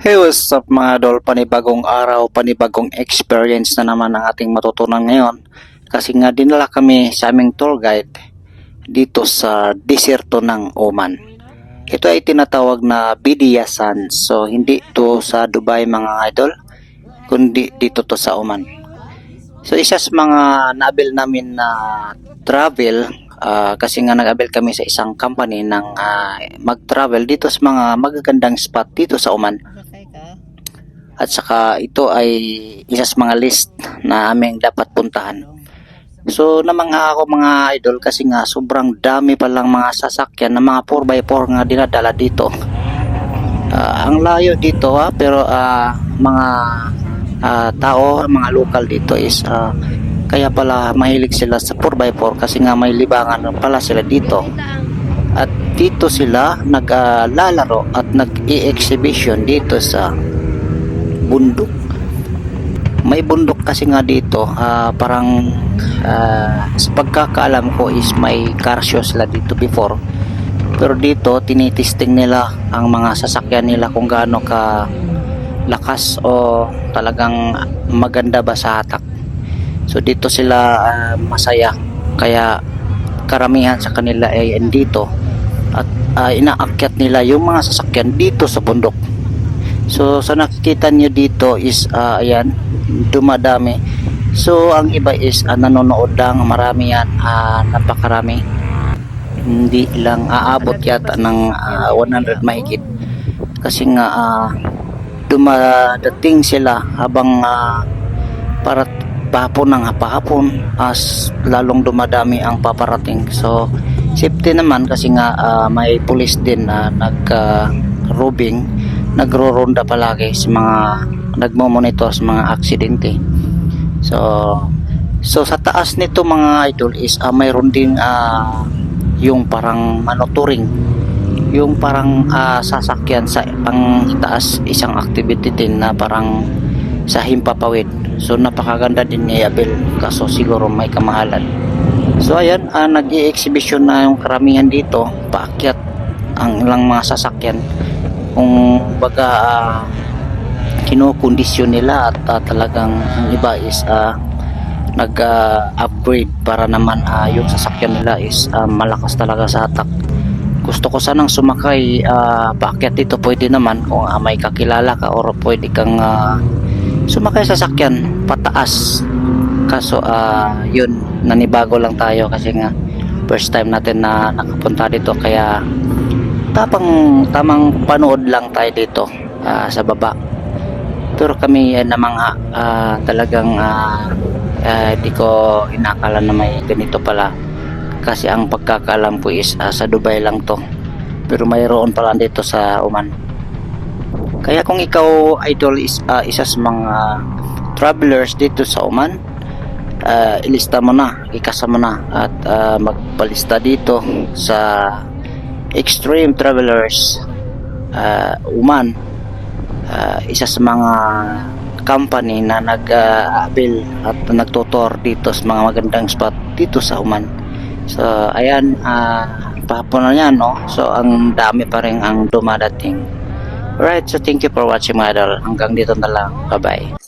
Hey, what's up mga idol? Panibagong araw, panibagong experience na naman ang ating matutunan ngayon. Kasi nga dinala kami sa aming tour guide dito sa diserto ng Oman. Ito ay tinatawag na Bidiyasan. So hindi to sa Dubai mga idol, kundi dito to sa Oman. So isa sa mga nabil namin na travel, kasi nga nag-abil kami sa isang company ng mag-travel dito sa mga magagandang spot dito sa Oman. At saka ito ay isa sa mga list na aming dapat puntahan. So namangha ako mga idol kasi nga sobrang dami palang mga sasakyan na mga 4x4 nga dinadala dito. Ang layo dito pero mga tao, mga local dito is kaya pala mahilig sila sa 4x4 kasi nga may libangan pala sila dito. At dito sila naglalaro at nag-i-exhibition dito sa bundok. May bundok kasi nga dito, parang sa pagkakaalam ko is may car show sila dito before. Pero dito tinitesting nila ang mga sasakyan nila kung gaano ka lakas o talagang maganda ba sa hatak. So dito sila masaya, kaya karamihan sa kanila ay andito at inaakyat nila yung mga sasakyan dito sa bundok. So sa nakikita nyo dito is ayan, dumadami. So ang iba is nanonood lang, marami yan, napakarami. Hindi lang aabot yata ng 100 mahigit. Kasi nga dumadating sila habang para pahapon ng pahapon, lalong dumadami ang paparating. So safety naman kasi nga may police din na nag-roving, nagro-ronda palagi sa mga nagmo-monitor sa mga aksidente. So sa taas nito mga idol is mayroon din yung parang monitoring, yung parang sasakyan sa pang taas, isang activity din na parang sa himpapawid. So napakaganda din ni Abel, kaso siguro may kamahalan. So ayan, nag-i-exhibition na yung karamihan dito, paakyat ang ilang mga sasakyan. Kung baga kinokondisyon nila at talagang ang iba is nag-upgrade para naman yung sasakyan nila is malakas talaga sa hatak. Gusto ko sanang sumakay paakyat dito, pwede naman kung may kakilala ka or pwede kang sumakay sa sasakyan pataas. Kaso yun, nanibago lang tayo kasi nga first time natin na nakapunta dito, kaya tamang panood lang tayo dito sa baba. Pero kami namang talagang di ko inakala na may ganito pala, kasi ang pagkakaalam ko is sa Dubai lang to, pero mayroon pala dito sa Oman. Kaya kung ikaw idol is isa sa mga travelers dito sa Oman, ilista mo na, ikasa mo na at magpalista dito sa Extreme Travelers Oman, isa sa mga company na nag-abil at nagtutor dito sa mga magandang spot dito sa Oman. So ayan, pahapon na yan, no? So ang dami pa rin ang dumadating. Alright, so thank you for watching mga idol. Hanggang dito na lang, bye bye.